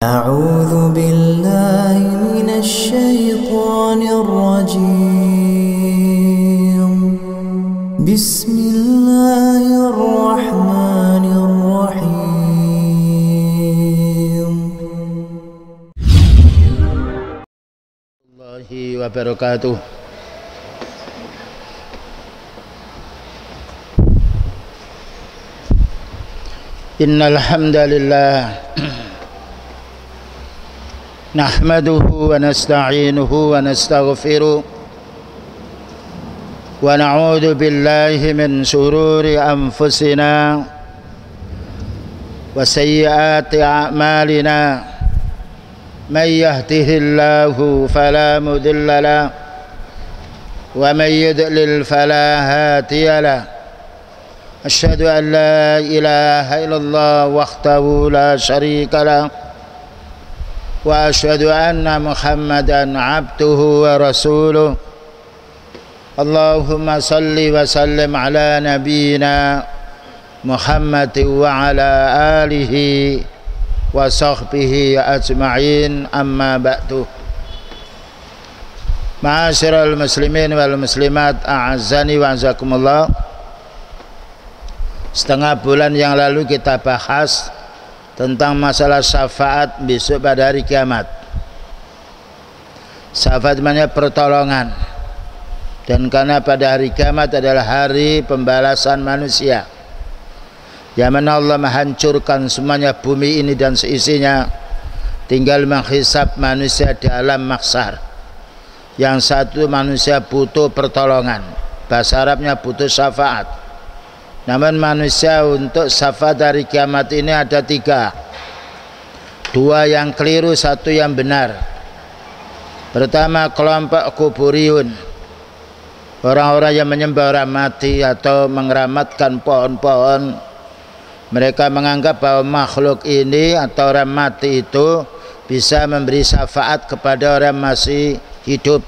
أعوذ بالله من الشيطان الرجيم بسم الله الرحمن الرحيم الله وبركاته. إن الحمد لله نحمده ونستعينه ونستغفره ونعوذ بالله من شرور أنفسنا وسيئات أعمالنا من يهده الله فلا مضل له ومن يضلل فلا هادي له أشهد أن لا إله إلا الله وحده لا شريك له وأشهد أن محمدا عبده ورسوله اللهم صل وسلم على نبينا محمد وعلى آله وصحبه أجمعين أما بعد. Ma'asyiral muslimin wal muslimat a'azzani wa azakumullah. Setengah bulan yang lalu kita bahas tentang masalah syafaat besok pada hari kiamat. Syafaat maknanya pertolongan. Dan karena pada hari kiamat adalah hari pembalasan manusia, yang mana Allah menghancurkan semuanya bumi ini dan seisinya, tinggal menghisab manusia di alam mahsyar. Yang satu manusia butuh pertolongan, bahasa Arabnya butuh syafaat. Namun manusia untuk syafaat dari kiamat ini ada 3. 2 yang keliru, 1 yang benar. Pertama, kelompok kuburiyun, orang-orang yang menyembah orang mati atau mengeramatkan pohon-pohon. Mereka menganggap bahwa makhluk ini atau orang mati itu bisa memberi syafaat kepada orang masih hidup.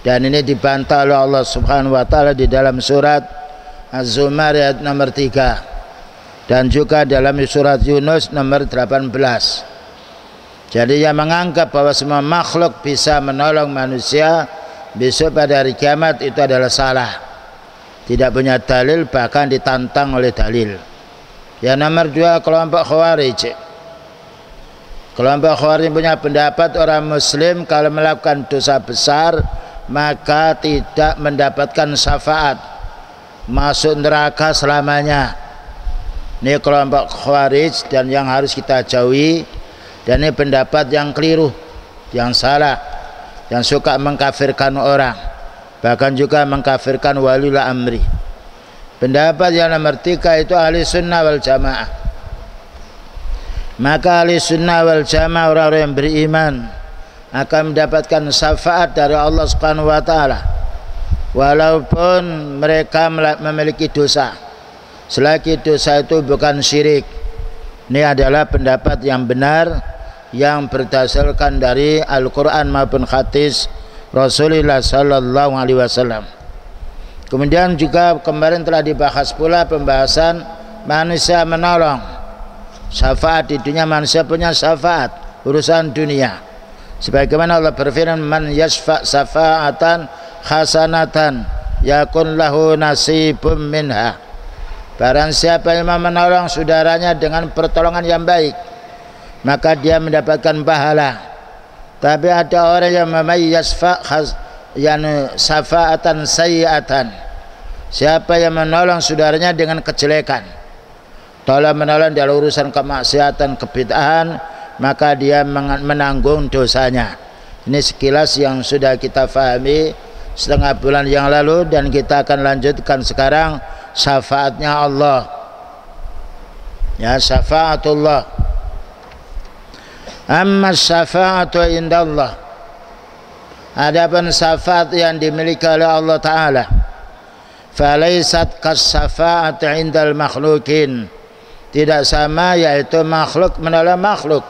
Dan ini dibantah oleh Allah Subhanahu wa taala di dalam surat Az-Zumar ayat nomor 3 dan juga dalam surat Yunus nomor 18. Jadi yang menganggap bahwa semua makhluk bisa menolong manusia besok pada hari kiamat itu adalah salah, tidak punya dalil, bahkan ditantang oleh dalil. Yang nomor 2, kelompok Khawarij. Kelompok Khawarij punya pendapat orang muslim kalau melakukan dosa besar maka tidak mendapatkan syafaat, masuk neraka selamanya. Ini kelompok Khawarij dan yang harus kita jauhi, dan ini pendapat yang keliru, yang salah, yang suka mengkafirkan orang, bahkan juga mengkafirkan waliul amri. Pendapat yang nomor 3 itu ahli sunnah wal jamaah. Maka ahli sunnah wal jamaah, orang-orang yang beriman, akan mendapatkan syafaat dari Allah Subhanahu wa taala walaupun mereka memiliki dosa, selagi dosa itu bukan syirik. Ini adalah pendapat yang benar yang berdasarkan dari Al-Quran maupun hadis Rasulullah sallallahu alaihi wasallam. Kemudian juga kemarin telah dibahas pula pembahasan manusia menolong. Syafaat di dunia, manusia punya syafaat urusan dunia. Sebagaimana Allah berfirman, man yashfa' syafa'atan hasanatan yakun lahu nasibum minha. Barang siapa yang menolong saudaranya dengan pertolongan yang baik, maka dia mendapatkan pahala. Tapi ada orang yang syafa'atan sayyi'atan. Siapa yang menolong saudaranya dengan kejelekan, tolong menolong dalam urusan kemaksiatan, kebid'ahan, maka dia menanggung dosanya. Ini sekilas yang sudah kita fahami setengah bulan yang lalu, dan kita akan lanjutkan sekarang syafaatnya Allah. Ya, syafaatullah. Amma syafa'atu indallah. Adapun syafaat yang dimiliki oleh Allah Ta'ala, falaisat kas-syafa'ati indal makhlukin. Tidak sama, yaitu makhluk menolong makhluk.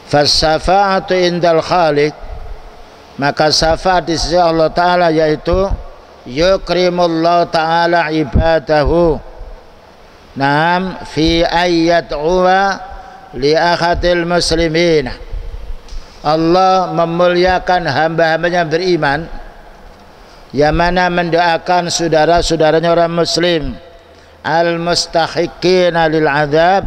Fas-syafa'atu indal khaliq. Maka syafaat di sisi Allah Ta'ala yaitu yukrimullahu ta'ala ibadahu. Naam fi ayyad'uwa li akhatil muslimin. Allah memuliakan hamba-hambanya beriman yang mana mendoakan saudara-saudaranya orang muslim al-mustahiqina lil azab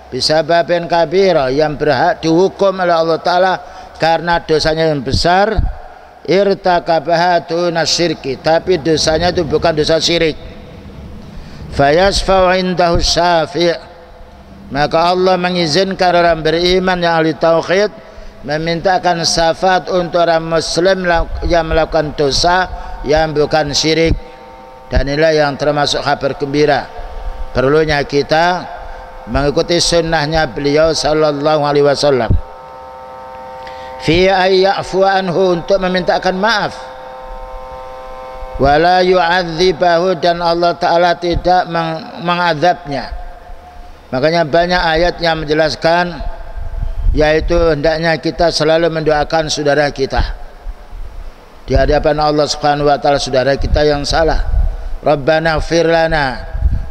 bisababin kabira, yang berhak dihukum oleh Allah Ta'ala karena dosanya yang besar, irtakabaha duna syirki, tapi dosanya itu bukan dosa syirik. Fayasfa'u indahu syafi', maka Allah mengizinkan orang beriman yang ahli tauhid memintakan syafaat untuk orang muslim yang melakukan dosa yang bukan syirik. Dan inilah yang termasuk kabar gembira perlunya kita mengikuti sunnahnya beliau sallallahu alaihi wasallam fi ayyafu anhu, untuk memintakan maaf, wala yu'adzibahu, dan Allah Ta'ala tidak mengadabnya. Makanya banyak ayat yang menjelaskan, yaitu hendaknya kita selalu mendoakan saudara kita di hadapan Allah Subhanahu wa Ta'ala, saudara kita yang salah. Rabbana ighfir lana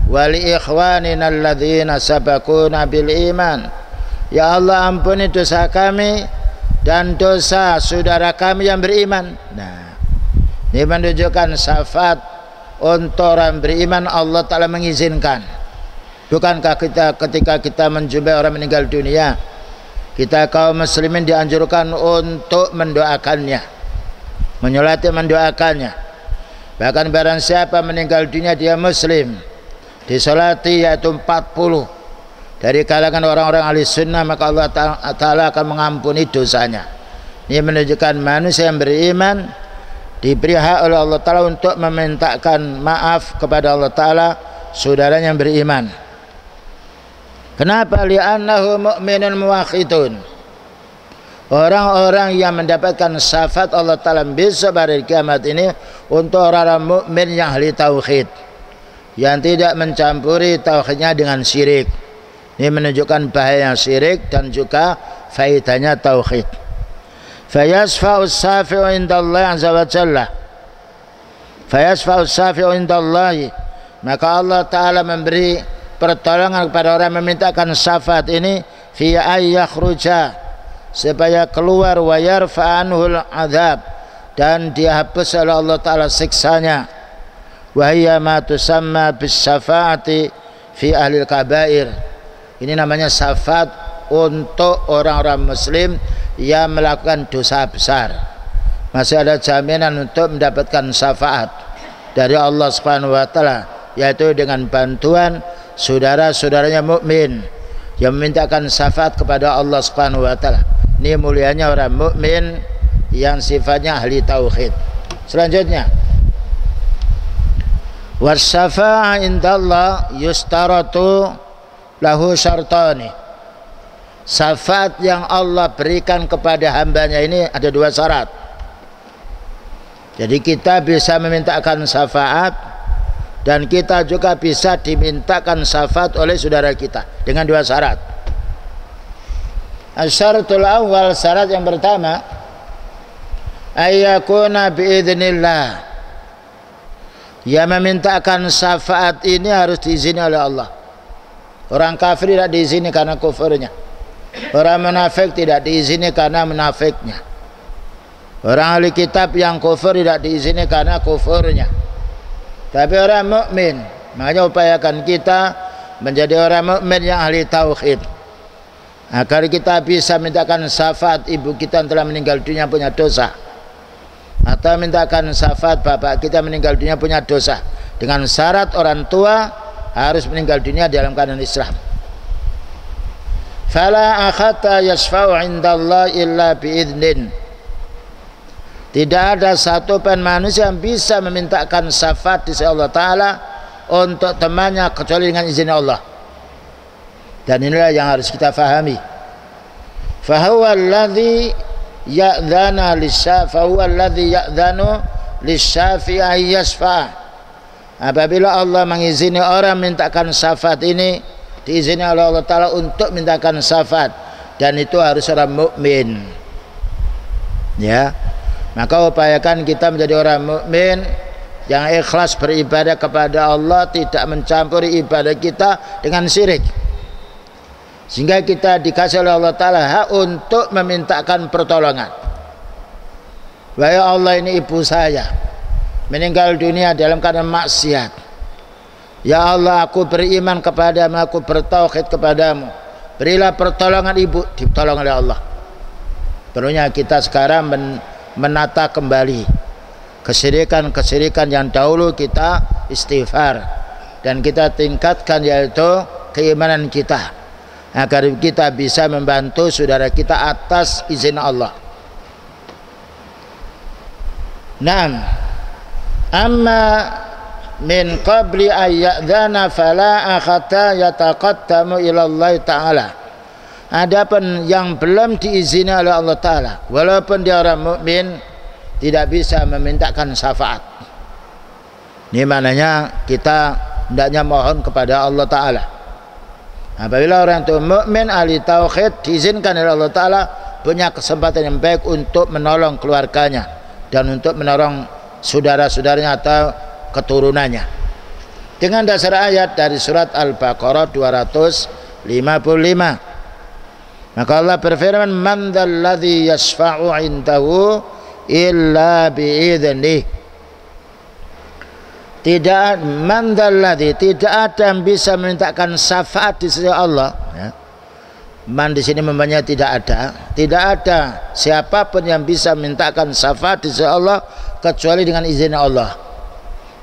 wa li ikhwanina alladzina sabaquna bil iman. Ya Allah, ampuni dosa kami dan dosa saudara kami yang beriman. Nah, ini menunjukkan syafaat untuk orang beriman Allah Ta'ala mengizinkan. Bukankah kita ketika kita menjumpai orang meninggal dunia, kita kaum muslimin dianjurkan untuk mendoakannya, menyolati mendoakannya. Bahkan barang siapa meninggal dunia dia muslim, disolati yaitu 40 dari kalangan orang-orang ahli sunnah, maka Allah Ta'ala akan mengampuni dosanya. Ini menunjukkan manusia yang beriman diberi hak oleh Allah Ta'ala untuk memintakan maaf kepada Allah Ta'ala saudaranya yang beriman. Kenapa? Li'annahu mu'minun muwahhidun. Orang-orang yang mendapatkan syafaat Allah Ta'ala besok hari kiamat ini untuk orang-orang mukmin yang ahli tauhid, yang tidak mencampuri tauhidnya dengan syirik. Ini menunjukkan bahaya syirik dan juga faedahnya tauhid. Fayasfa'u syafi'u indallahi azza wa jalla, fayasfa'u syafi'u indallahi, maka Allah Ta'ala memberi pertolongan kepada orang memintakan syafaat ini fi ayyakhruja, supaya keluar, wa yarfa'anhul azab, dan dihapus oleh Allah Ta'ala siksanya. Wa hiya ma tusamma bis syafaati fi ahli kabair. Ini namanya syafaat untuk orang-orang muslim yang melakukan dosa besar. Masih ada jaminan untuk mendapatkan syafaat dari Allah Subhanahu wa Ta'ala, yaitu dengan bantuan saudara-saudaranya mukmin yang memintakan syafaat kepada Allah Subhanahu wa Ta'ala. Ini mulianya orang mukmin yang sifatnya ahli tauhid. Selanjutnya, wasyafa'a indallah yustaratu lahu syartani. Syafaat yang Allah berikan kepada hambanya ini ada dua syarat. Jadi kita bisa memintakan syafaat dan kita juga bisa dimintakan syafaat oleh saudara kita dengan dua syarat. Asyaratul awal, syarat yang pertama, ayyakuna biidznillah, yang memintakan syafaat ini harus diizini oleh Allah. Orang kafir tidak diizini karena kufurnya, orang munafik tidak diizini karena munafiknya, orang ahli kitab yang kufur tidak diizini karena kufurnya. Tapi orang mukmin, makanya upayakan kita menjadi orang mukmin yang ahli tauhid, agar kita bisa mintakan syafaat ibu kita yang telah meninggal dunia punya dosa, atau mintakan syafaat bapak kita meninggal dunia punya dosa, dengan syarat orang tua harus meninggal dunia dalam keadaan Islam. Fala akhata yasfa'u indallah illa biidnin. Tidak ada satu pun manusia yang bisa memintakan syafaat di sisi Allah Ta'ala untuk temannya kecuali dengan izin Allah. Dan inilah yang harus kita fahami. Fahuwa alladhi ya'dhana lisyafi'i yasfa'. Apabila Allah mengizini orang mintakan syafaat ini, diizini oleh Allah Ta'ala untuk mintakan syafaat, dan itu harus orang mukmin. Ya, maka upayakan kita menjadi orang mukmin yang ikhlas beribadah kepada Allah, tidak mencampuri ibadah kita dengan syirik. sehingga kita dikasih oleh Allah Ta'ala hak untuk memintakan pertolongan. Wahai Allah, ini ibu saya meninggal dunia dalam keadaan maksiat. Ya Allah, aku beriman kepadamu, aku bertauhid kepadamu, berilah pertolongan ibu. Ditolong oleh Allah. Perlunya kita sekarang menata kembali kesyirikan-kesyirikan yang dahulu kita istighfar, dan kita tingkatkan yaitu keimanan kita, agar kita bisa membantu saudara kita atas izin Allah. Naam, amma min qabli ayyadana fala akhata yataqaddamu ila Allah Ta'ala. Adapun yang belum diizini oleh Allah Ta'ala, walaupun dia orang mukmin, tidak bisa memintakan syafaat. Ini maknanya kita hendaknya mohon kepada Allah Ta'ala. Apabila orang itu mukmin ahli tauhid, diizinkan oleh Allah Ta'ala, punya kesempatan yang baik untuk menolong keluarganya dan untuk menolong saudara-saudaranya atau keturunannya. Dengan dasar ayat dari surat Al-Baqarah 255, maka Allah berfirman, man dzalladzi yashfa'u 'indahu illa bi'idnih. Tidak man dzalladzi, tidak ada yang bisa memintakan syafaat di sisi Allah, ya. Man di sini membacanya tidak ada siapapun yang bisa mintakan syafaat di sisi Allah kecuali dengan izin Allah.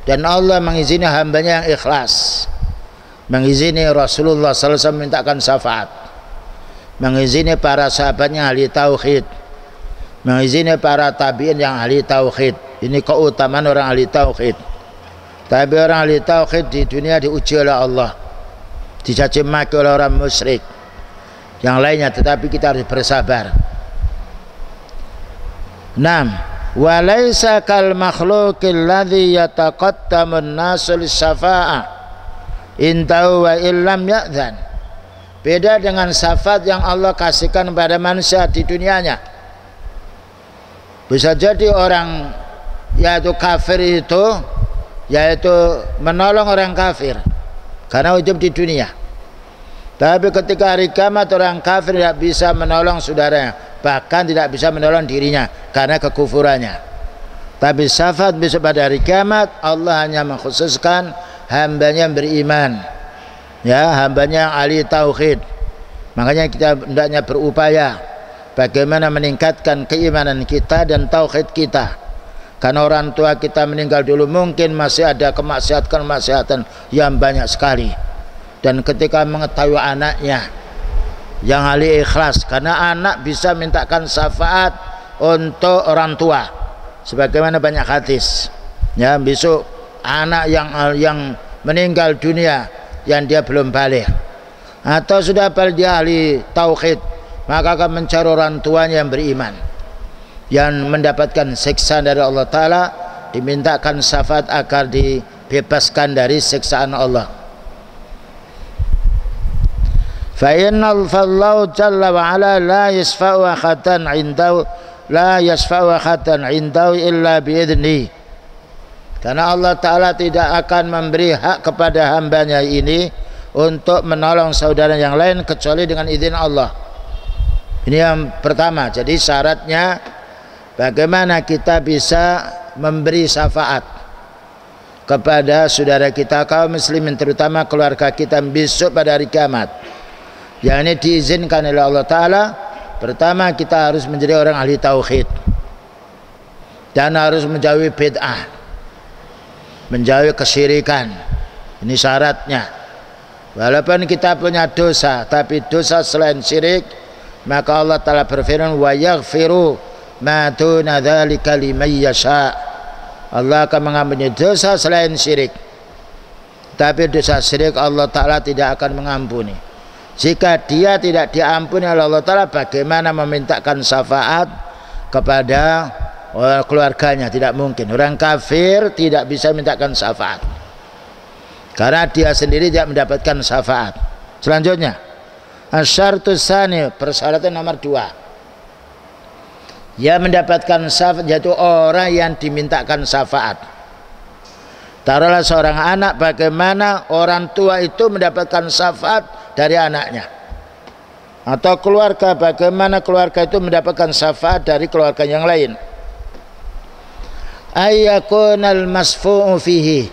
Dan Allah mengizini hambanya yang ikhlas, mengizini Rasulullah SAW mintakan syafaat, mengizini para sahabatnya ahli tauhid, mengizini para tabi'in yang ahli tauhid. Ini keutamaan orang ahli tauhid. Tapi orang ahli tauhid di dunia diuji oleh Allah, dicaci maki oleh orang musyrik yang lainnya, tetapi kita harus bersabar. 6. Walaysa kal makhluqil ladzi yataqaddamu an-nasu lis-syafa'ah intahu wa illam ya'dzan. Beda dengan syafaat yang Allah kasihkan kepada manusia di dunianya. Bisa jadi orang yaitu kafir itu yaitu menolong orang kafir karena hidup di dunia. Tapi ketika hari kiamat orang kafir tidak bisa menolong saudaranya, bahkan tidak bisa menolong dirinya karena kekufurannya. Tapi syafaat besok pada hari kiamat Allah hanya mengkhususkan hambanya yang beriman, ya, hambanya yang ahli tauhid. Makanya kita hendaknya berupaya bagaimana meningkatkan keimanan kita dan tauhid kita. Karena orang tua kita meninggal dulu mungkin masih ada kemaksiatan yang banyak sekali. Dan ketika mengetahui anaknya yang ahli ikhlas, karena anak bisa mintakan syafaat untuk orang tua, sebagaimana banyak hadis, ya, besok anak yang meninggal dunia yang dia belum balik atau sudah balik dia ahli tauhid, maka akan mencari orang tuanya yang beriman, yang mendapatkan siksaan dari Allah Ta'ala, dimintakan syafaat agar dibebaskan dari siksaan Allah. Fa innal fallahu jalla wa ala la yasfa'u ahadan 'indahu illa bi'idni. Karena Allah Ta'ala tidak akan memberi hak kepada hambanya ini untuk menolong saudara yang lain kecuali dengan izin Allah. Ini yang pertama. Jadi syaratnya bagaimana kita bisa memberi syafaat kepada saudara kita kaum muslimin, terutama keluarga kita besok pada hari kiamat. Yang ini diizinkan oleh Allah Ta'ala. Pertama, kita harus menjadi orang ahli tauhid dan harus menjauhi bid'ah, menjauhi kesyirikan. Ini syaratnya. Walaupun kita punya dosa, tapi dosa selain syirik, maka Allah Ta'ala berfirman, wa yaghfiru ma duna dzalika liman yasha. Allah akan mengampuni dosa selain syirik, tapi dosa syirik Allah Ta'ala tidak akan mengampuni. Jika dia tidak diampuni oleh Allah Ta'ala, bagaimana memintakan syafaat kepada keluarganya? Tidak mungkin. Orang kafir tidak bisa mintakan syafaat karena dia sendiri tidak mendapatkan syafaat. Selanjutnya, asyartus tsani, persyaratan nomor 2, yang mendapatkan syafaat yaitu orang yang dimintakan syafaat. Taruhlah seorang anak, bagaimana orang tua itu mendapatkan syafaat dari anaknya. atau keluarga, bagaimana keluarga itu mendapatkan syafaat dari keluarga yang lain. Ayyakunal masfu'u fihi,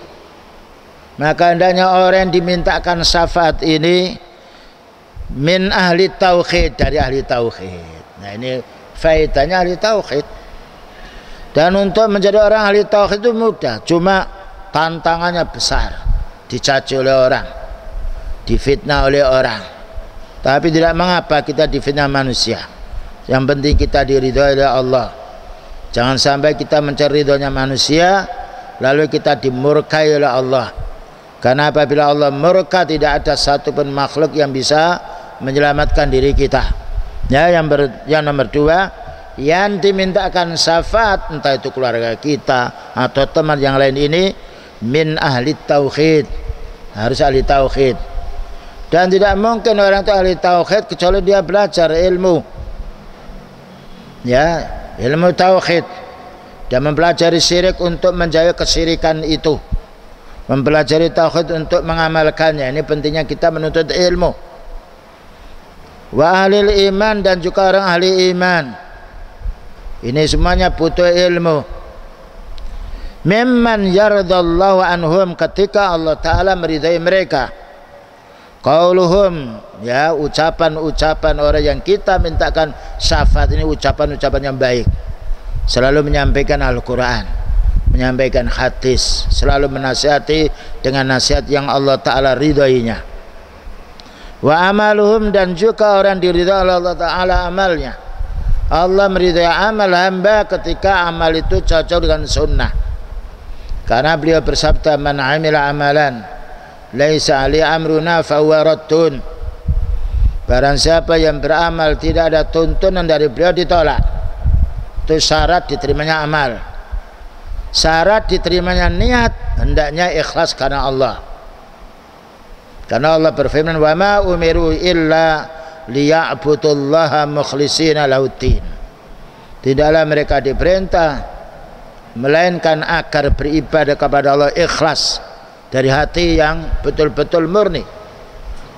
maka hendaknya orang yang dimintakan syafaat ini min ahli tauhid, dari ahli tauhid. Nah ini faedahnya ahli tauhid. Dan untuk menjadi orang ahli tauhid itu mudah, cuma tantangannya besar, dicaci oleh orang, difitnah oleh orang. Tapi tidak mengapa kita difitnah manusia, yang penting kita diridhoi oleh Allah. Jangan sampai kita mencari ridhonya manusia lalu kita dimurkai oleh Allah. Karena apabila Allah murka, tidak ada satupun makhluk yang bisa menyelamatkan diri kita. Ya, yang nomor dua, yang dimintakan syafaat entah itu keluarga kita atau teman yang lain ini min ahli tauhid, harus ahli tauhid. Dan tidak mungkin orang itu ahli tauhid kecuali dia belajar ilmu, ya, ilmu tauhid, dan mempelajari syirik untuk menjauhi kesyirikan itu, mempelajari tauhid untuk mengamalkannya. Ini pentingnya kita menuntut ilmu. Wa ahli iman, dan juga orang ahli iman, ini semuanya butuh ilmu. Mimman yardallahu anhum, ketika Allah Ta'ala meridai mereka. Qauluhum, ya, ucapan-ucapan orang yang kita mintakan syafaat ini ucapan-ucapan yang baik, selalu menyampaikan Al-Quran, menyampaikan hadis, selalu menasihati dengan nasihat yang Allah Ta'ala ridainya. Wa amaluhum, dan juga orang diridai oleh Allah Ta'ala amalnya. Allah meridai amal hamba ketika amal itu cocok dengan sunnah, karena beliau bersabda, man amila amalan laisa ali amruna fahuwa raddun, barang siapa yang beramal tidak ada tuntunan dari beliau ditolak. Itu syarat diterimanya amal. Syarat diterimanya niat, hendaknya ikhlas karena Allah. Karena Allah berfirman, wa ma umiru illa liya'budullaha mukhlishina lahuddin, tidaklah mereka diperintah melainkan agar beribadah kepada Allah ikhlas, dari hati yang betul-betul murni.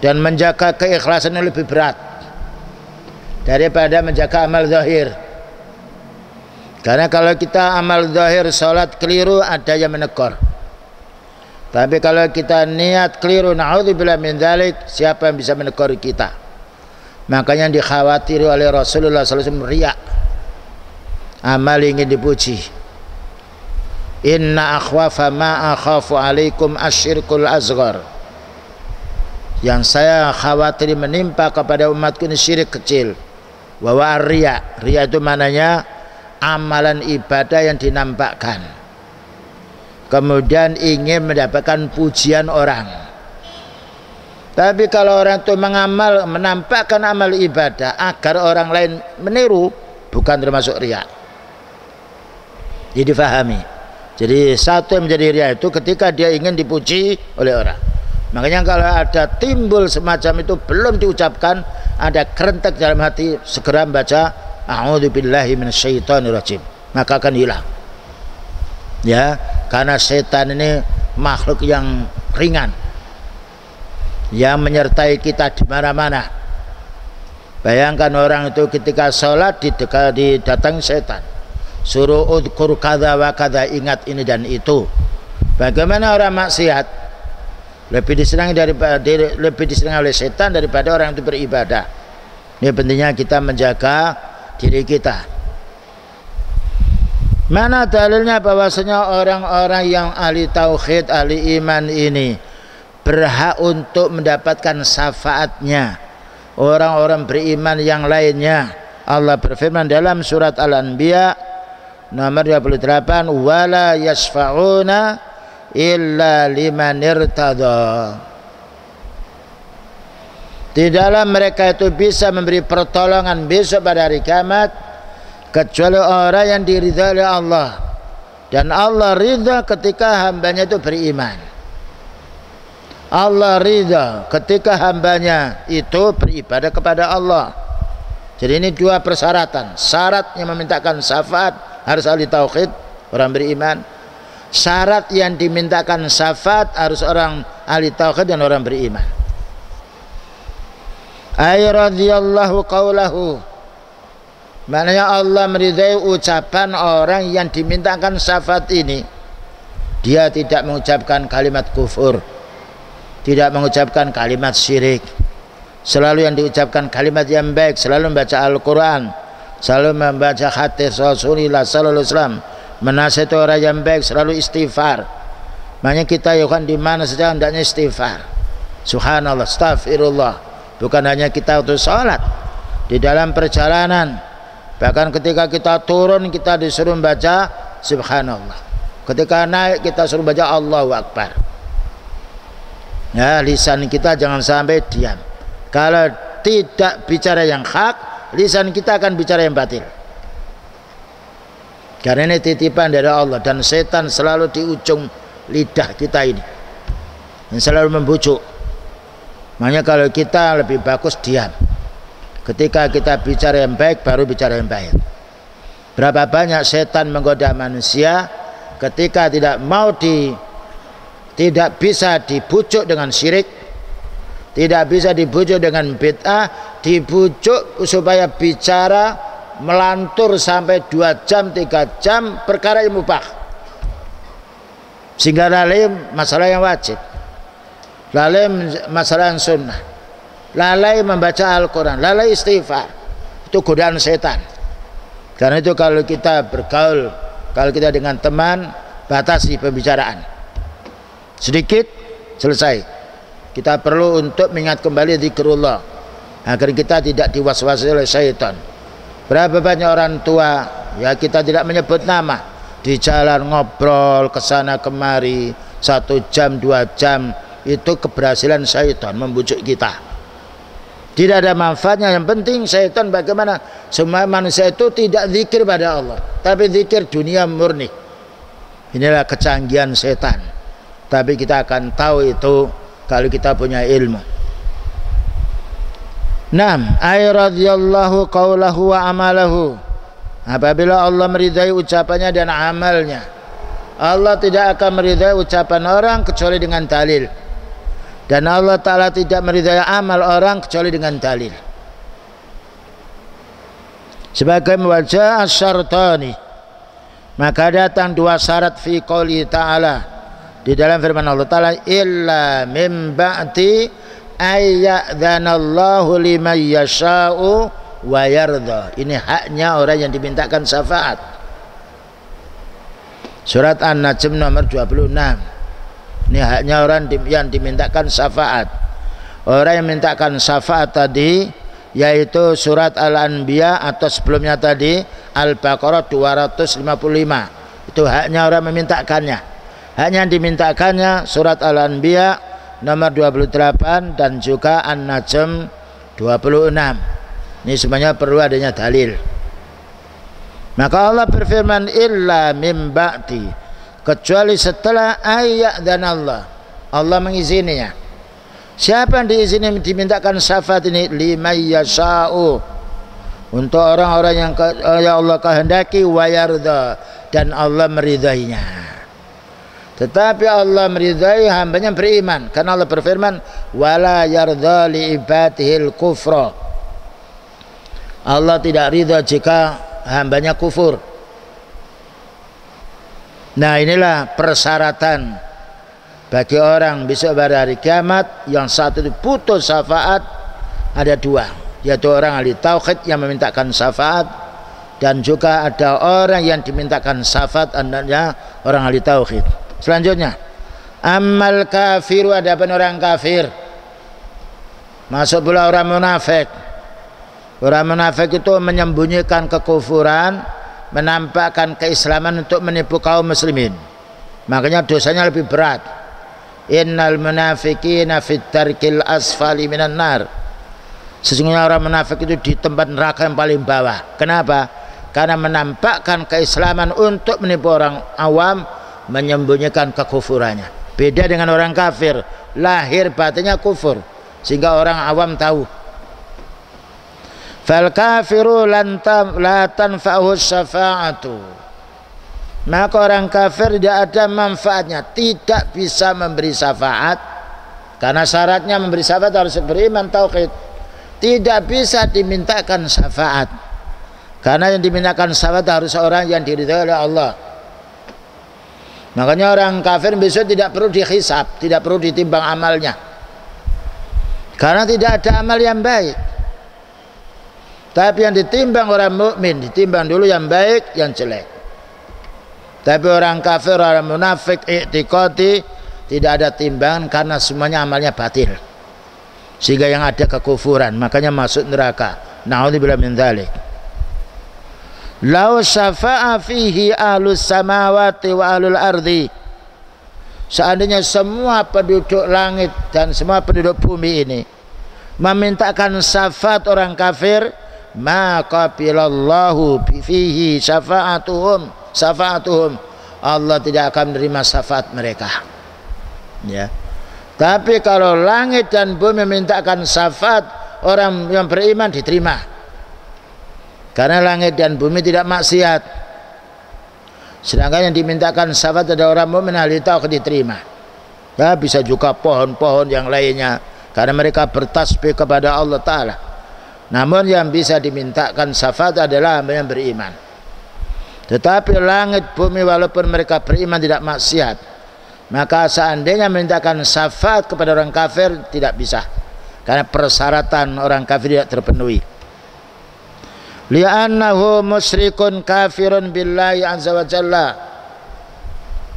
Dan menjaga keikhlasan lebih berat daripada menjaga amal zahir. Karena kalau kita amal zahir, sholat keliru, ada yang menegur. Tapi kalau kita niat keliru, na'udzubillah min dzalik, siapa yang bisa menegur kita? Makanya dikhawatiri oleh Rasulullah SAW riya, amal ingin dipuji. Inna akhwafa ma akhafu alaikum asyirkul asghar, yang saya khawatir menimpa kepada umatku ini syirik kecil. Wa riya, riya itu mananya amalan ibadah yang dinampakkan, kemudian ingin mendapatkan pujian orang. Tapi kalau orang itu menampakkan amal ibadah agar orang lain meniru, bukan termasuk riya. Jadi difahami. Jadi satu yang menjadi riya itu ketika dia ingin dipuji oleh orang. Makanya kalau ada timbul semacam itu belum diucapkan, ada kerentek dalam hati, segera membaca a'udzubillahi minasyaitonirrajim, maka akan hilang. Ya, karena setan ini makhluk yang ringan, yang menyertai kita di mana-mana. Bayangkan orang itu ketika sholat didatangi setan, suruh udkur kada wa kada, ingat ini dan itu. Bagaimana orang maksiat lebih disenangi oleh setan daripada orang itu beribadah. Ini pentingnya kita menjaga diri kita. Mana dalilnya bahwasanya orang-orang yang ahli tauhid, ahli iman ini berhak untuk mendapatkan syafaatnya orang-orang beriman yang lainnya? Allah berfirman dalam surat Al-Anbiya nomor 28, wala yasfa'una illa liman irtada, tidaklah mereka itu bisa memberi pertolongan besok pada hari kiamat kecuali orang yang diridhai oleh Allah, dan Allah ridha ketika hambanya itu beriman. Allah ridha ketika hambanya itu beribadah kepada Allah. Jadi ini dua persyaratan. Syarat yang memintakan syafaat harus ahli tauhid, orang beriman. Syarat yang dimintakan syafaat harus orang ahli tauhid dan orang beriman. ay radhiyallahu qaulahu, maknanya Allah meridai ucapan orang yang dimintakan syafaat ini. Dia tidak mengucapkan kalimat kufur, tidak mengucapkan kalimat syirik, selalu yang diucapkan kalimat yang baik, selalu membaca Al-Quran, selalu membaca hadis Rasulullah sallallahu alaihi wasallam, menasihati orang yang baik, selalu istighfar. Makanya kita ya kan di mana saja hendaknya istighfar. Subhanallah, astagfirullah. Bukan hanya kita untuk sholat, di dalam perjalanan, bahkan ketika kita turun kita disuruh membaca subhanallah. Ketika naik kita suruh baca Allahu Akbar. Ya, lisan kita jangan sampai diam. Kalau tidak bicara yang hak, lisan kita akan bicara yang batil. Karena ini titipan dari Allah, dan setan selalu di ujung lidah kita ini, dan selalu membujuk. Makanya kalau kita lebih bagus diam. Ketika kita bicara yang baik, baru bicara yang baik. Berapa banyak setan menggoda manusia ketika tidak bisa dibujuk dengan syirik, tidak bisa dibujuk dengan bid'ah, dibujuk supaya bicara melantur sampai 2 jam 3 jam perkara yang mubah, sehingga lalai masalah yang wajib, lalai masalah yang sunnah, lalai membaca Al-Quran, lalai istighfar. Itu godaan setan. Karena itu kalau kita bergaul, kalau kita dengan teman, batasi pembicaraan sedikit, selesai. Kita perlu untuk mengingat kembali zikrullah agar kita tidak diwaswasi oleh syaitan. Berapa banyak orang tua, ya kita tidak menyebut nama, di jalan ngobrol kesana kemari 1 jam 2 jam, itu keberhasilan syaitan membujuk kita. Tidak ada manfaatnya. Yang penting syaitan bagaimana semua manusia itu tidak zikir pada Allah, tapi zikir dunia murni. Inilah kecanggihan setan. Tapi kita akan tahu itu kalau kita punya ilmu. Naam, ay radhiyallahu qaulahu wa amalahu. Apabila Allah meridai ucapannya dan amalnya, Allah tidak akan meridai ucapan orang kecuali dengan dalil. Dan Allah Ta'ala tidak meridai amal orang kecuali dengan dalil. Sebagai wajah asyartani, maka datang 2 syarat fi qouli ta'ala, di dalam firman Allah Ta'ala, illa min ba'di ayyadhanallahu liman yasha'u wa yardha. Ini haknya orang yang dimintakan syafaat. Surat An-Najm nomor 26. Ini haknya orang yang dimintakan syafaat. Orang yang mintakan syafaat tadi yaitu surat Al-Anbiya atau sebelumnya tadi Al-Baqarah 255. Itu haknya orang memintakannya. Haknya yang dimintakannya surat Al-Anbiya nomor 28 dan juga An-Najm 26. Ini semuanya perlu adanya dalil. Maka Allah berfirman illa mim ba'di, kecuali setelah ayat dan Allah mengizininya. Siapa yang diizini dimintakan syafaat ini? Liman yasha'u, untuk orang-orang yang Allah kehendaki, wa yardha, dan Allah meridainya. Tetapi Allah meridai hambanya beriman, karena Allah berfirman wala yardha li ibadihil kufra. Allah tidak ridha jika hambanya kufur. Nah, inilah persyaratan bagi orang besok pada hari kiamat. Yang satu itu putus syafaat, ada 2, yaitu orang ahli tauhid yang memintakan syafaat, dan juga ada orang yang dimintakan syafaat, andanya orang ahli tauhid. Selanjutnya, amal kafiru, adapun orang kafir, masuk pula orang munafik. Orang munafik itu menyembunyikan kekufuran, menampakkan keislaman untuk menipu kaum muslimin. Makanya dosanya lebih berat. Innal munafiqina fit tarkil asfali minan nar. Sesungguhnya orang munafik itu di tempat neraka yang paling bawah. Kenapa? Karena menampakkan keislaman untuk menipu orang awam, menyembunyikan kekufurannya. Beda dengan orang kafir, lahir batinnya kufur, sehingga orang awam tahu. Fal kafiru la tanfa'uhu syafa'atu, maka orang kafir tidak ada manfaatnya, tidak bisa memberi syafaat, karena syaratnya memberi syafaat harus beriman tauhid. tidak bisa dimintakan syafaat, karena yang dimintakan syafaat harus orang yang diridhai oleh Allah. Makanya orang kafir besok tidak perlu dihisab, tidak perlu ditimbang amalnya, karena tidak ada amal yang baik. Tapi yang ditimbang orang mukmin, ditimbang dulu yang baik, yang jelek. Tapi orang kafir, orang munafik, i'tiqadi, tidak ada timbangan karena semuanya amalnya batil, sehingga yang ada kekufuran, makanya masuk neraka. Na'udzubillah min dzalik. Lau syafa'a fihi ahlus samawati wa ahlul ardi, seandainya semua penduduk langit dan semua penduduk bumi ini memintakan syafaat orang kafir, maka qabilallahu fihi syafa'atuhum, Allah tidak akan menerima syafaat mereka. Ya. Tapi kalau langit dan bumi memintakan syafaat orang yang beriman, diterima. Karena langit dan bumi tidak maksiat. Sedangkan yang dimintakan syafaat ada orang mukmin ahli tauhid, diterima. Ya, bisa juga pohon-pohon yang lainnya, karena mereka bertasbih kepada Allah Ta'ala. Namun yang bisa dimintakan syafaat adalah yang beriman. Tetapi langit bumi walaupun mereka beriman tidak maksiat, maka seandainya memintakan syafaat kepada orang kafir tidak bisa, karena persyaratan orang kafir tidak terpenuhi. Li'annahu musyrikun kafirun billahi azza wa jalla,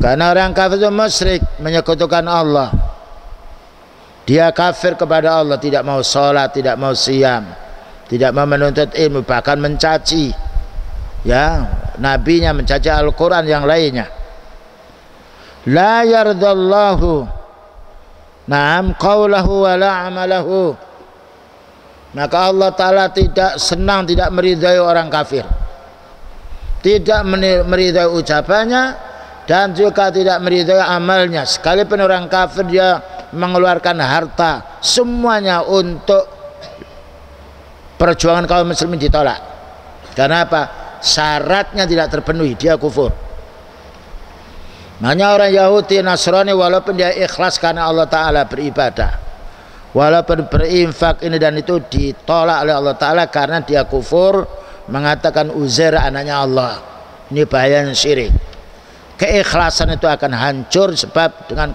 karena orang kafir itu musyrik, menyekutukan Allah. Dia kafir kepada Allah, tidak mau sholat, tidak mau siyam, tidak mau menuntut ilmu, bahkan mencaci ya nabinya, mencaci Al-Quran yang lainnya. La yardallahu na'am qawlahu wa la amalahu, maka Allah Ta'ala tidak senang, tidak meridai orang kafir, tidak meridai ucapannya dan juga tidak meridai amalnya. Sekalipun orang kafir dia mengeluarkan harta semuanya untuk perjuangan kaum muslimin, ditolak. Karena apa? Syaratnya tidak terpenuhi, dia kufur. Makanya orang Yahudi, Nasrani walaupun dia ikhlas karena Allah Ta'ala beribadah, walaupun berinfak ini dan itu, ditolak oleh Allah Ta'ala karena dia kufur, mengatakan Uzair anaknya Allah. Ini bahayanya syirik. Keikhlasan itu akan hancur sebab dengan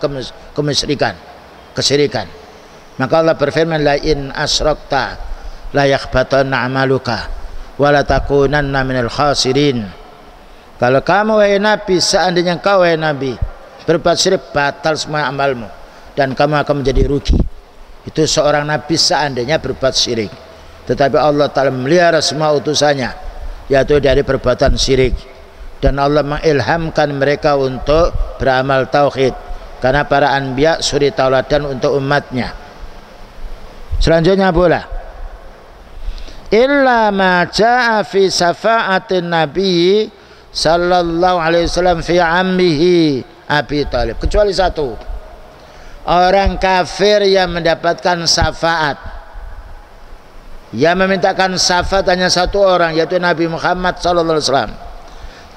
kesyirikan. Maka Allah berfirman, la in asyrakta la yakhbatanna amaluka wa la takunanna minal khasirin. Kalau kamu wahai Nabi, seandainya kau wahai Nabi berbuat syirik, batal semua amalmu dan kamu akan menjadi rugi. Itu seorang Nabi seandainya berbuat syirik. Tetapi Allah Ta'ala memelihara semua utusannya, yaitu dari perbuatan syirik, dan Allah mengilhamkan mereka untuk beramal tauhid, karena para anbiya suri tauladan untuk umatnya. Selanjutnya pula, illa ma jaa fi syafa'atin nabi sallallahu alaihi wasallam fi ammihi Abi Thalib, kecuali satu, orang kafir yang mendapatkan syafaat, yang memintakan syafaat hanya satu orang, yaitu Nabi Muhammad sallallahu alaihi wasallam.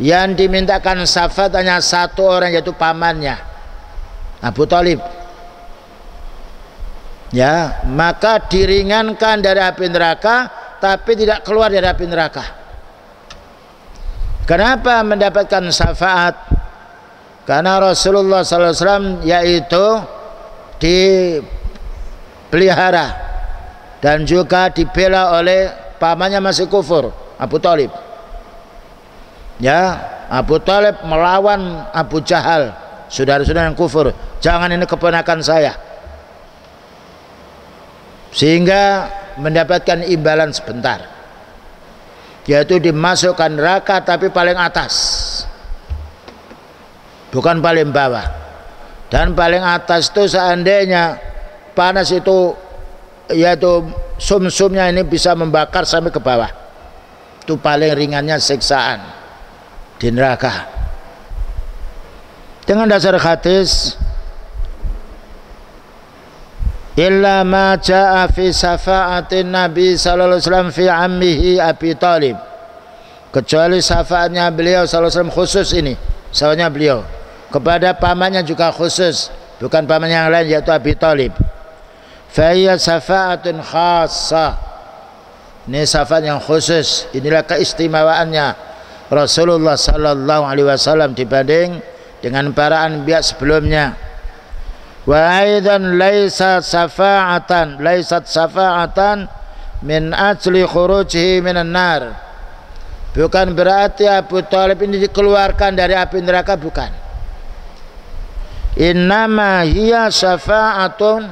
Yang dimintakan syafaat hanya satu orang, yaitu pamannya Abu Thalib. Ya, maka diringankan dari api neraka, tapi tidak keluar dari api neraka. Kenapa mendapatkan syafaat? Karena Rasulullah SAW yaitu dipelihara dan juga dibela oleh pamannya masih kufur, Abu Thalib. Ya, Abu Thalib melawan Abu Jahal, saudara-saudara yang kufur. Jangan, ini keponakan saya. Sehingga mendapatkan imbalan sebentar, yaitu dimasukkan neraka tapi paling atas, bukan paling bawah. Dan paling atas itu seandainya panas itu, yaitu sumsumnya ini bisa membakar sampai ke bawah, itu paling ringannya siksaan di neraka. Dengan dasar hadis, illa ma jaa fi syafa'atin Nabi sallallahu alaihi wasallam fi ammihi Abi Thalib, kecuali syafaatnya beliau sallallahu alaihi wasallam khusus, ini syafaatnya beliau kepada pamannya juga khusus, bukan pamannya yang lain, yaitu Abi Thalib. Fa hiya syafa'atun khassah, Ini syafaat yang khusus. Inilah keistimewaannya Rasulullah sallallahu alaihi wasallam dibanding dengan para anbiya sebelumnya. Wa aidan laysat syafa'atan min ajli khurujihi minan nar. Bukan berarti Abu Thalib ini dikeluarkan dari api neraka, bukan. Innama hiya syafa'atun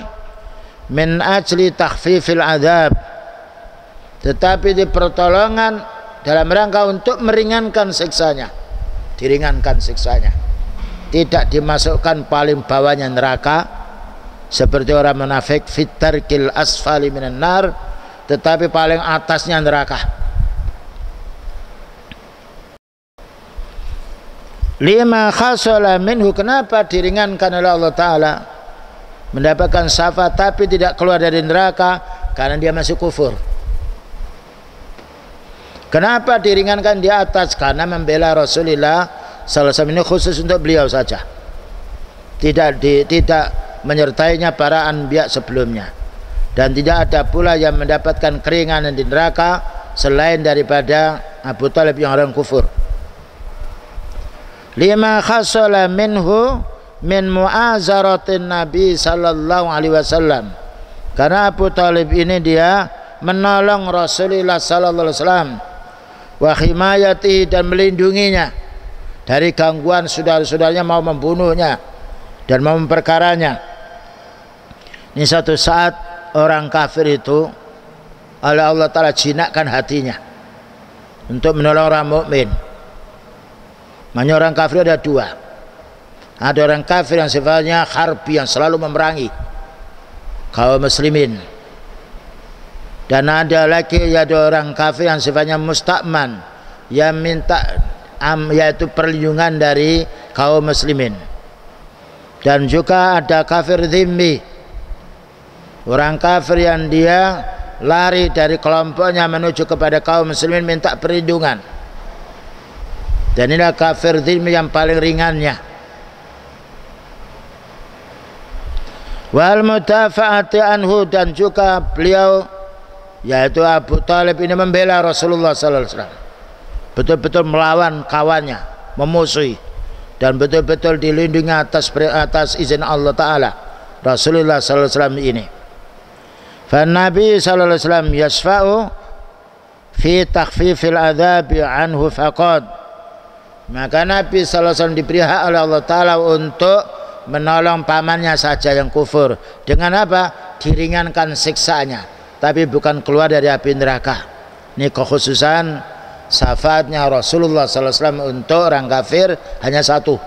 min ajli takhfifil adab. Tetapi di pertolongan dalam rangka untuk meringankan siksanya, diringankan siksanya, tidak dimasukkan paling bawahnya neraka seperti orang munafik fitarkil asfali minan nar, tetapi paling atasnya neraka. Lima khasala minhu, kenapa diringankan oleh Allah Ta'ala mendapatkan syafaat tapi tidak keluar dari neraka? Karena dia masih kufur. Kenapa diringankan di atas? Karena membela Rasulullah sallallahu alaihi wasallam, ini khusus untuk beliau saja, tidak menyertainya para anbiya sebelumnya, dan tidak ada pula yang mendapatkan keringanan di neraka selain daripada Abu Thalib yang orang kufur. Lima khasala minhu min mu'azaratin Nabi sallallahu alaihi wasallam, karena Abu Thalib ini dia menolong Rasulullah sallallahu alaihi wasallam, wa himayati, dan melindunginya dari gangguan saudara-saudaranya mau membunuhnya dan mau memperkaranya. Ini satu saat orang kafir itu oleh Allah Ta'ala jinakkan hatinya untuk menolong orang mukmin. Makanya orang kafir ada dua. Ada orang kafir yang sifatnya harbi, yang selalu memerangi kaum muslimin, dan ada lagi orang kafir yang sifatnya mustakman, yang minta yaitu perlindungan dari kaum muslimin. Dan juga ada kafir dhimmi, orang kafir yang dia lari dari kelompoknya menuju kepada kaum muslimin minta perlindungan. Dan inilah kafir dhimmi yang paling ringannya. Wal mudafa'ati anhu, dan juga beliau yaitu Abu Thalib ini membela Rasulullah sallallahu alaihi wasallam, betul-betul melawan kawannya, memusuhi, dan betul-betul dilindungi atas izin Allah Ta'ala Rasulullah sallallahu alaihi wasallam ini. Fa Nabi sallallahu alaihi wasallam yasfa'u fi takhfifil adzabi anhu faqad, maka Nabi sallallahu alaihi wasallam diberi hak oleh Allah Ta'ala untuk menolong pamannya saja yang kufur. Dengan apa? Diringankan siksanya, tapi bukan keluar dari api neraka. Ini kekhususan syafaatnya Rasulullah sallallahu alaihi wasallam untuk orang kafir hanya satu,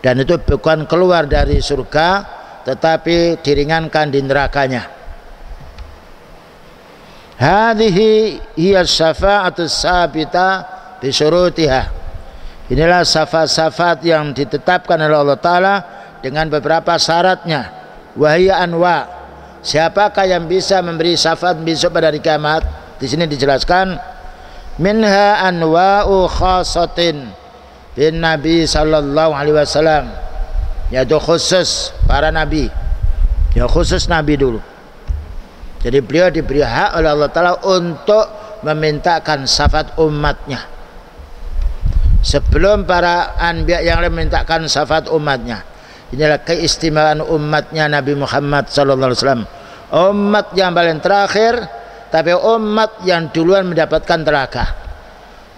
dan itu bukan keluar dari surga, tetapi diringankan di nerakanya. Hadhihi hiya syafa'atus sabita bi syurutiha. Inilah syafaat-syafaat yang ditetapkan oleh Allah Ta'ala dengan beberapa syaratnya. Wahia anwa, siapakah yang bisa memberi syafaat besok pada hari kiamat? Di sini dijelaskan, minha anwa'u khasatin bin Nabi sallallahu alaihi wasallam, yaitu khusus para nabi, ya khusus nabi dulu. Jadi beliau diberi hak oleh Allah Ta'ala untuk memintakan syafaat umatnya sebelum para anbiya yang lain memintakan syafaat umatnya. Inilah keistimewaan umatnya Nabi Muhammad sallallahu alaihi wasallam, umat yang paling terakhir, tapi umat yang duluan mendapatkan neraka,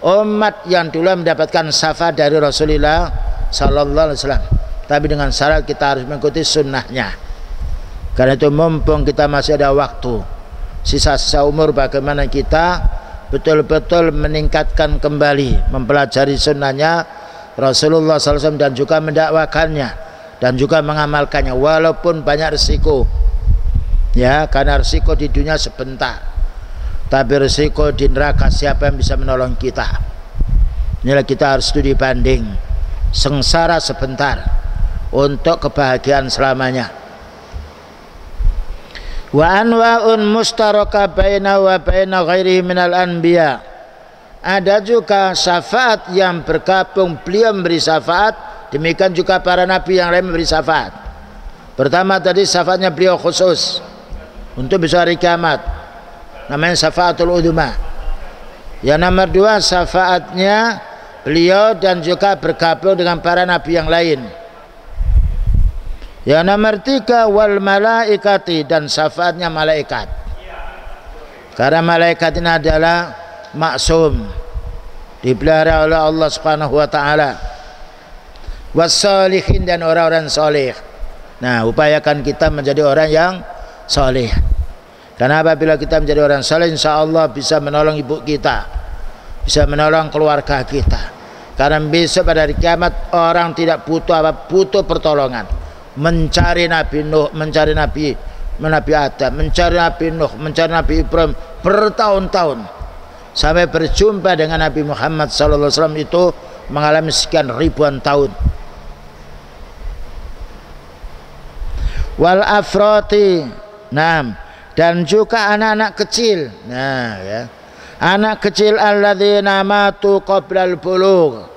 umat yang duluan mendapatkan syafaat dari Rasulullah sallallahu alaihi wasallam, tapi dengan syarat kita harus mengikuti sunnahnya. Karena itu mumpung kita masih ada waktu, sisa-sisa umur, bagaimana kita betul-betul meningkatkan kembali mempelajari sunnahnya Rasulullah SAW dan juga mendakwakannya dan juga mengamalkannya, walaupun banyak risiko ya, karena risiko di dunia sebentar, tapi risiko di neraka siapa yang bisa menolong kita? Inilah kita harus studi banding, sengsara sebentar untuk kebahagiaan selamanya. Wa anwa'un mustaraka baina wa baina ghairihi minal anbiya. Ada juga syafaat yang bergabung, beliau memberi syafaat, demikian juga para nabi yang lain memberi syafaat. Pertama tadi syafaatnya beliau khusus untuk besok hari kiamat. namanya syafaatul udhma. Yang nomor 2 syafaatnya beliau dan juga bergabung dengan para nabi yang lain. Yang nomor 3 wal malaikati, dan syafaatnya malaikat. Karena malaikat ini adalah maksum, dipelihara oleh Allah Subhanahu wa taala. Wassalihin, dan orang-orang saleh. Nah, upayakan kita menjadi orang yang saleh. Karena apabila kita menjadi orang saleh, insyaallah bisa menolong ibu kita, bisa menolong keluarga kita. Karena besok pada hari kiamat orang tidak butuh apa, butuh pertolongan. Mencari Nabi Nuh, mencari Nabi Adam, mencari Nabi Nuh, mencari Nabi Ibrahim bertahun-tahun sampai berjumpa dengan Nabi Muhammad SAW itu mengalami sekian ribuan tahun. Wal afrati, nah, dan juga anak-anak kecil. Nah, ya, anak kecil alladzina matu qablal bulugh,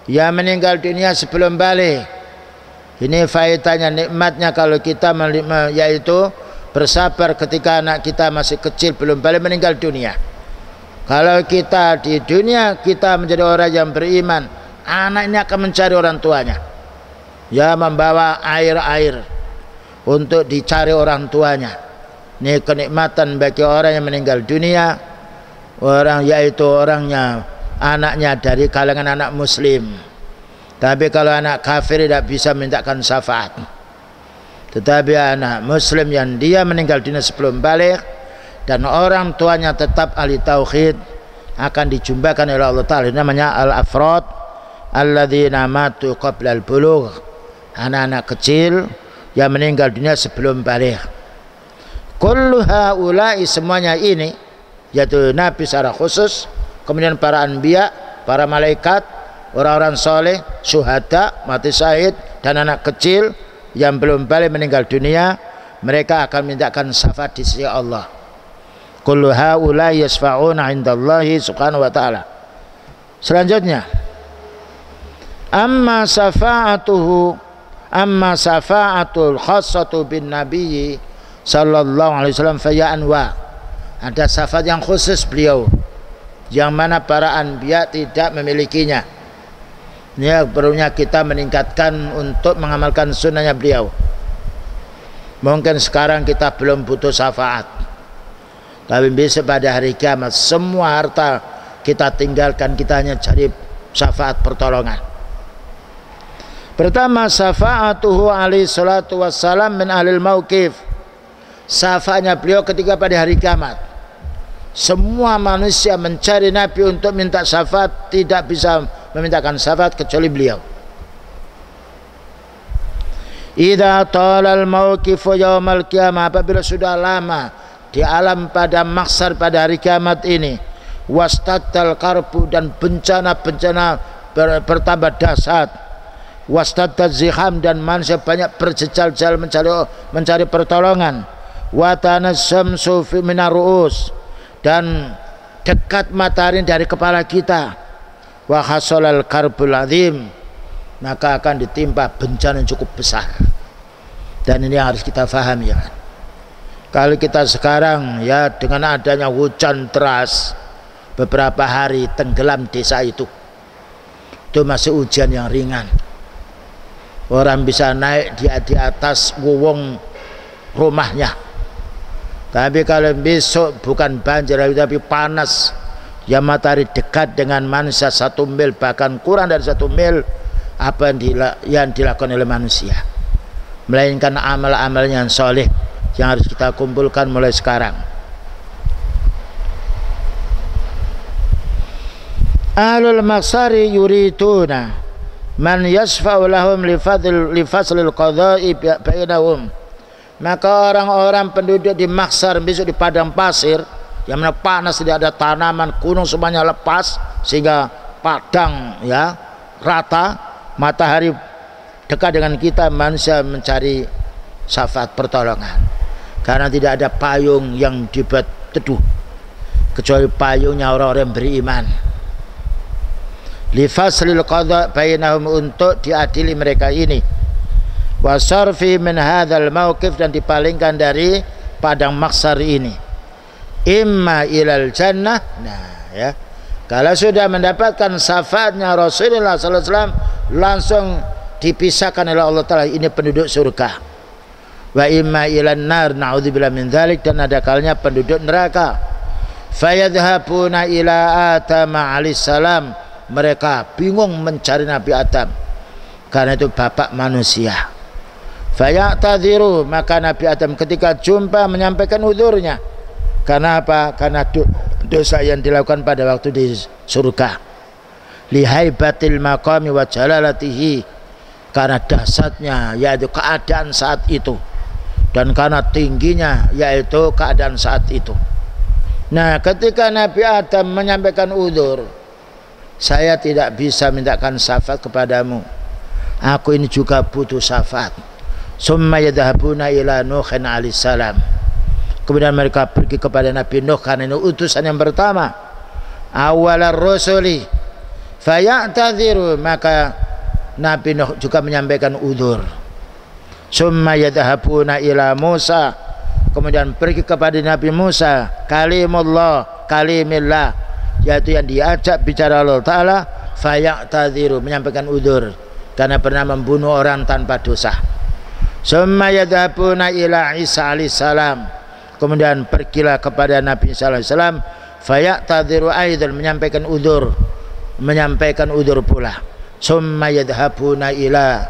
yang meninggal dunia sebelum balik. Ini faedahnya, nikmatnya kalau kita yaitu bersabar ketika anak kita masih kecil belum balik meninggal dunia. Kalau kita di dunia kita menjadi orang yang beriman, anak ini akan mencari orang tuanya, ya, membawa air untuk dicari orang tuanya. Ini kenikmatan bagi orang yang meninggal dunia, orang yaitu orangnya anaknya dari kalangan anak muslim. Tapi kalau anak kafir tidak bisa mintakan syafaat. Tetapi anak muslim yang dia meninggal dunia sebelum balik dan orang tuanya tetap ahli tauhid akan dijumpakan oleh Allah Ta'ala. Namanya al-afrad alladzina matu qabla al-bulugh, anak-anak kecil yang meninggal dunia sebelum balik. Kullu haula'i, semuanya ini, yaitu nabi secara khusus, kemudian para anbiya, para malaikat, orang-orang soleh, syuhada, mati syahid, dan anak kecil yang belum balik meninggal dunia, mereka akan mintakan syafaat di sisi Allah. Kullu haula'i yasfa'una 'indallahi subhanahu wa ta'ala. Selanjutnya, amma syafa'atul khassatu bin nabiyyi sallallahu alaihi wasallam fa anwa. Ada syafaat yang khusus beliau yang mana para anbiya tidak memilikinya. Ini perlunya kita meningkatkan untuk mengamalkan sunnahnya beliau. Mungkin sekarang kita belum butuh syafaat, tapi besok pada hari kiamat semua harta kita tinggalkan, kita hanya cari syafaat pertolongan. Pertama, syafa'atuhu alaihi salatu wassalam min ahlil mauqif. Syafaatnya beliau ketika pada hari kiamat. Semua manusia mencari Nabi untuk minta syafaat, tidak bisa memintakan syafaat kecuali beliau. Idza talal mauqifu yaumal qiyamah, apabila sudah lama di alam pada mahsyar pada hari kiamat ini, wastaddal karbu, dan bencana-bencana bertambah dahsyat, wastaddal ziham, dan manusia banyak berjejal-jal mencari pertolongan, wa tanasyamsu fi minar ru'us, dan dekat matahari dari kepala kita, wa hasalal karbul azim, maka akan ditimpa bencana yang cukup besar. Dan ini yang harus kita pahami, ya. Kalau kita sekarang, ya, dengan adanya hujan deras beberapa hari tenggelam desa itu masih ujian yang ringan. Orang bisa naik di atas wuwung rumahnya. Tapi kalau besok bukan banjir tapi panas, ya, matahari dekat dengan manusia 1 mil bahkan kurang dari 1 mil, apa yang dilakukan oleh manusia, melainkan amal-amalnya yang soleh yang harus kita kumpulkan mulai sekarang. Ahlul maksari yuriduna man yasfa'u lahum li faslil qadha'i bainahum. Maka orang-orang penduduk di maksar, besok di padang pasir yang mana panas, tidak ada tanaman, gunung semuanya lepas sehingga padang, ya, rata, matahari dekat dengan kita, manusia mencari syafaat pertolongan karena tidak ada payung yang dibuat teduh kecuali payungnya orang-orang beriman. Li faslil qadha bainahum, untuk diadili mereka ini, wasarfi min hadzal mauqif, dan dipalingkan dari padang maksar ini. imma ilal jannah. Nah ya, kalau sudah mendapatkan syafaatnya Rasulullah sallallahu alaihi wasallam, langsung dipisahkan oleh Allah Ta'ala, ini penduduk surga. Wa imma ilan nar, na'udzubillah min dzalik, dan ada kalanya penduduk neraka. Fayadhabuna ila Adam alaihissalam, mereka bingung mencari Nabi Adam karena itu bapak manusia. Fayatadhiru, maka Nabi Adam ketika jumpa menyampaikan uzurnya. Karena apa? Karena dosa yang dilakukan pada waktu di surga. Lihaibatil maqami wa jalalatihi, karena dahsyatnya yaitu keadaan saat itu, dan karena tingginya yaitu keadaan saat itu. Nah, ketika Nabi Adam menyampaikan uzur, saya tidak bisa mintakan syafaat kepadamu, aku ini juga butuh syafaat. Summa yadhabuna ila Nuhin alaihissalam, kemudian mereka pergi kepada Nabi Nuh, karena ini utusan yang pertama, awalar rusuli. Fayatadhiru, maka Nabi Nuh juga menyampaikan uzur. Summa yadhabuna ila Musa, kemudian pergi kepada Nabi Musa, kalimullah, kalimillah, yaitu yang diajak bicara Allah Ta'ala. Fayatadhiru, menyampaikan uzur karena pernah membunuh orang tanpa dosa. Summa yadhabuna ila Isa alaihissalam, kemudian pergilah kepada Nabi Isa alaihissalam. Fayatadhiru aidan, menyampaikan uzur pula. Summa yadhabuna ila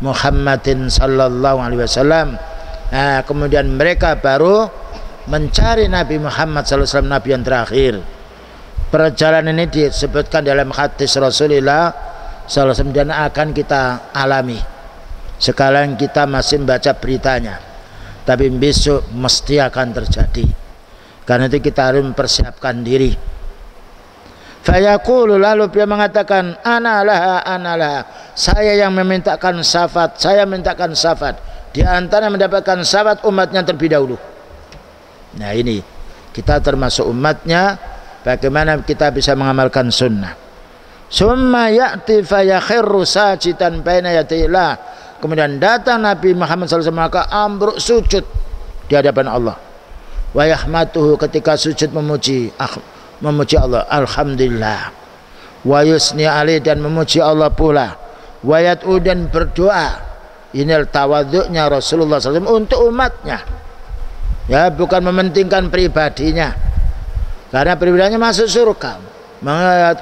Muhammadin sallallahu alaihi wasallam. Nah, kemudian mereka baru mencari Nabi Muhammad sallallahu alaihi wasallam, Nabi yang terakhir. Perjalanan ini disebutkan dalam hadis Rasulullah sallallahu alaihi wasallam dan akan kita alami. Sekarang kita masih membaca beritanya, tapi besok mesti akan terjadi. Karena itu kita harus mempersiapkan diri. Fayaqulu, lalu dia mengatakan, analah, saya yang memintakan syafaat, saya mintakan syafaat. Di antara mendapatkan syafaat umatnya terlebih dahulu. Nah, ini kita termasuk umatnya. Bagaimana kita bisa mengamalkan sunnah? Summa ya'ti fayakhirru sajidan baina yadayillah, kemudian datang Nabi Muhammad SAW, maka ambruk sujud di hadapan Allah. Wa yahmaduhu, ketika sujud memuji Allah, alhamdulillah. Wa yusni alaihi, dan memuji Allah pula. Wa yad'u, dan berdoa. Ini tawadhu'nya Rasulullah SAW untuk umatnya, ya, bukan mementingkan pribadinya, karena pribadinya masuk surga.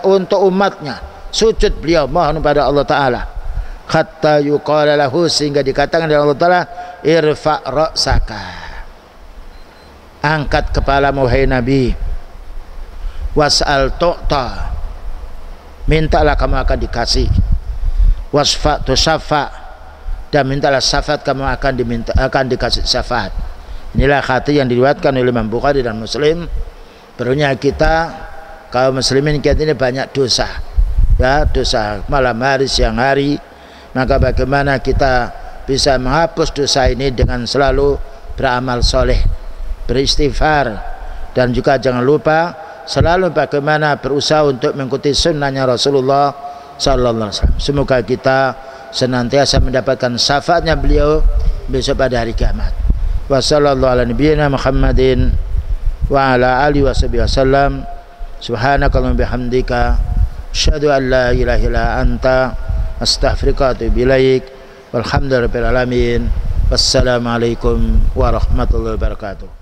Untuk umatnya sujud beliau mohon pada Allah Ta'ala. Hatta yuqala lahu, sehingga dikatakan oleh Allah Ta'ala, irfa' ra'saka, angkat kepalamu hai Nabi. Was'al tu'ta, mintalah kamu akan dikasih. Wasfa' tusaffa, dan mintalah syafaat, kamu akan dikasih syafaat. Inilah hadis yang diriwayatkan oleh Imam Bukhari dan Muslim. Perlunya kita kaum muslimin kita ini banyak dosa, ya, dosa malam hari, siang hari. Maka bagaimana kita bisa menghapus dosa ini dengan selalu beramal soleh, beristighfar, dan juga jangan lupa selalu bagaimana berusaha untuk mengikuti sunnahnya Rasulullah sallallahu alaihi wasallam. Semoga kita senantiasa mendapatkan syafaatnya beliau besok pada hari kiamat. Wa sallallahu ala nabiyyina Muhammadin wa ala alihi wasallam. Subhanakallahumma bihamdika asyhadu an la ilaha illa anta astaghfiruka wa atubu ilaik. Walhamdulillahirabbil alamin. Wassalamualaikum warahmatullahi wabarakatuh.